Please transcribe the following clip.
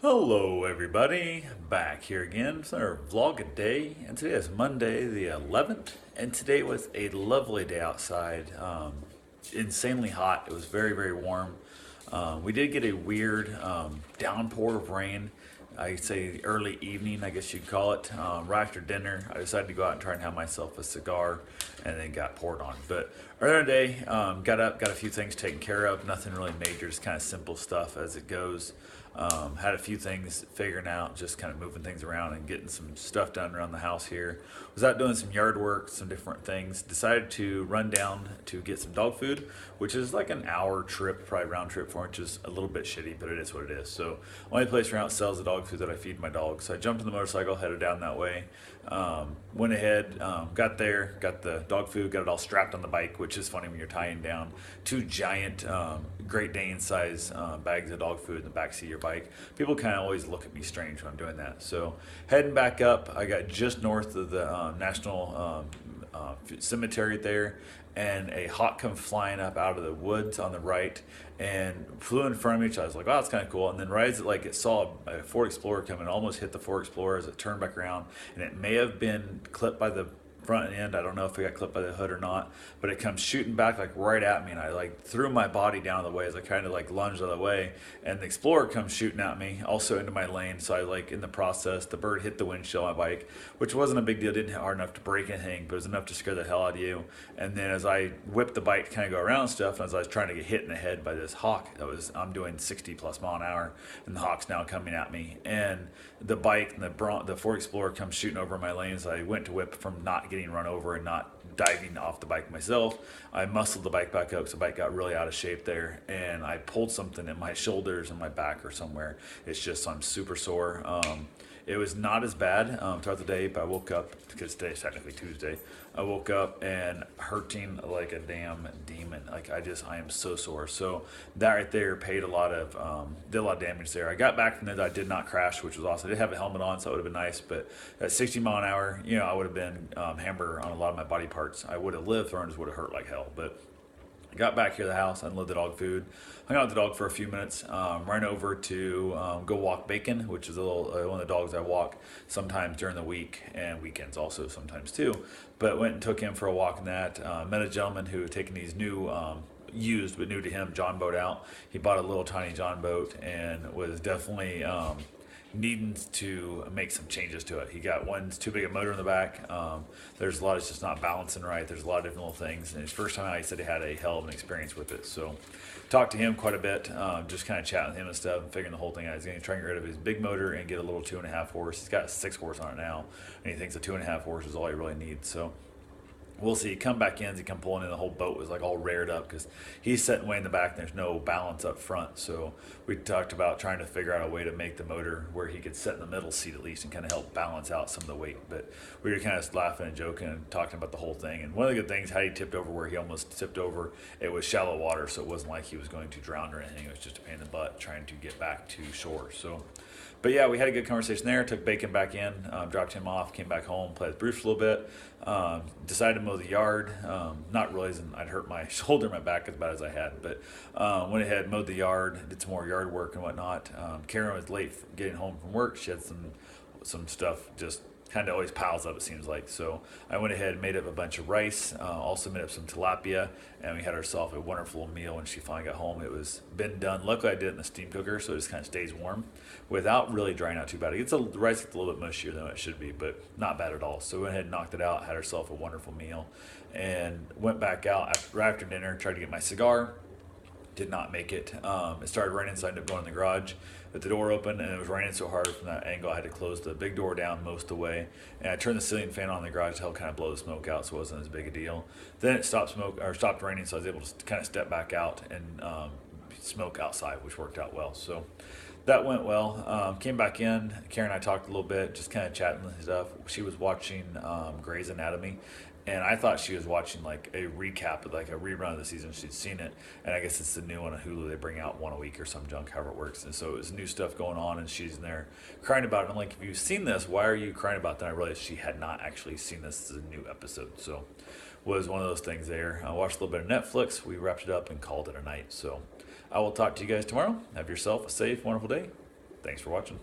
Hello, everybody. Back here again with our vlog a day, and today is Monday, the 11th, and today was a lovely day outside. Insanely hot. It was very, very warm. We did get a weird downpour of rain. I'd say early evening, I guess you'd call it. Right after dinner, I decided to go out and try and have myself a cigar, and then got poured on. But earlier today, got up, got a few things taken care of. Nothing really major, just kind of simple stuff as it goes. Had a few things figuring out, just kind of moving things around and getting some stuff done around the house here. Was out doing some yard work, some different things. Decided to run down to get some dog food, which is like an hour trip, probably round trip for it, which is a little bit shitty, but it is what it is. So, only place around sells the dog food that I feed my dogs. So I jumped on the motorcycle, headed down that way. Went ahead, got there, got the dog food, got it all strapped on the bike, which is funny when you're tying down two giant Great Dane size bags of dog food in the backseat of your bike. People kind of always look at me strange when I'm doing that. So heading back up, I got just north of the National Cemetery there, and a hawk come flying up out of the woods on the right and flew in front of me. So I was like, "Wow, that's kind of cool." And then right as it saw a Ford Explorer coming, almost hit the Ford Explorer as it turned back around, and it may have been clipped by the front end. I don't know if it got clipped by the hood or not, but it comes shooting back like right at me, and I like threw my body down the way as I kind of like lunged out of the way, and the Explorer comes shooting at me, also into my lane. So I like in the process, the bird hit the windshield of my bike, which wasn't a big deal. Didn't hit hard enough to break anything, but it was enough to scare the hell out of you. And then as I whipped the bike to kind of go around stuff, and as I was trying to get hit in the head by this hawk, I'm doing 60 plus mile an hour, and the hawk's now coming at me, and the bike and the Ford Explorer comes shooting over my lanes. I went to whip from not getting run over and not diving off the bike myself. I muscled the bike back up because the bike got really out of shape there, and I pulled something in my shoulders and my back or somewhere. It's just I'm super sore. It was not as bad throughout the day, but I woke up, because today's technically Tuesday. I woke up and hurting like a damn demon. I am so sore. So that right there did a lot of damage there. I got back from that. I did not crash, which was awesome. I did have a helmet on, so it would have been nice. But at 60 mile an hour, I would have been hamburger on a lot of my body parts. I would have lived, or it just would have hurt like hell. But I got back here to the house, unloaded the dog food, hung out with the dog for a few minutes, ran over to go walk Bacon, which is one of the dogs I walk sometimes during the week and weekends also sometimes too. But went and took him for a walk in that. Met a gentleman who had taken these new used but new to him John boat out. He bought a little tiny John boat and was definitely needing to make some changes to it. He got one's too big a motor in the back. There's a lot, it's just not balancing right. There's a lot of different little things. And his first time out, he said he had a hell of an experience with it. So talked to him quite a bit, just kind of chatting with him and stuff and figuring the whole thing out. He's going to try and get rid of his big motor and get a little 2.5 horse. He's got a 6 horse on it now, and he thinks a 2.5 horse is all he really needs. So we'll see. He come back in, as he come pulling in, the whole boat was like all reared up because he's sitting way in the back and there's no balance up front. So we talked about trying to figure out a way to make the motor where he could sit in the middle seat at least and kind of help balance out some of the weight. But we were kind of laughing and joking and talking about the whole thing. And one of the good things, how he tipped over where he almost tipped over, it was shallow water, so it wasn't like he was going to drown or anything. It was just a pain in the butt trying to get back to shore. So but yeah, we had a good conversation there. Took Bacon back in, dropped him off, came back home, played with Bruce a little bit. Decided to mow the yard, not realizing I'd hurt my shoulder and my back as bad as I had, but went ahead, mowed the yard, did some more yard work and whatnot. Karen was late getting home from work. She had some stuff just kind of always piles up, it seems like. So I went ahead and made up a bunch of rice, also made up some tilapia, and we had ourselves a wonderful meal when she finally got home. It was been done. Luckily, I did it in the steam cooker, so it just kind of stays warm without really drying out too bad. The rice gets a little bit mushier than it should be, but not bad at all. So we went ahead and knocked it out, had ourselves a wonderful meal, and went back out right after dinner, tried to get my cigar. Did not make it. It started raining, so I ended up going in the garage with the door open, and it was raining so hard from that angle I had to close the big door down most of the way, and I turned the ceiling fan on in the garage to help kind of blow the smoke out, so it wasn't as big a deal. Then it stopped raining, so I was able to kind of step back out and smoke outside, which worked out well. So that went well. Came back in. Karen and I talked a little bit, just kind of chatting and stuff. She was watching Grey's Anatomy, and I thought she was watching like a recap of like a rerun of the season. She'd seen it, and I guess it's the new one on Hulu. They bring out one a week or some junk, however it works. And so it was new stuff going on, and she's in there crying about it. I'm like, if you've seen this, why are you crying about that? And I realized she had not actually seen this as a new episode. So was one of those things there. I watched a little bit of Netflix. We wrapped it up and called it a night. So I will talk to you guys tomorrow. Have yourself a safe, wonderful day. Thanks for watching.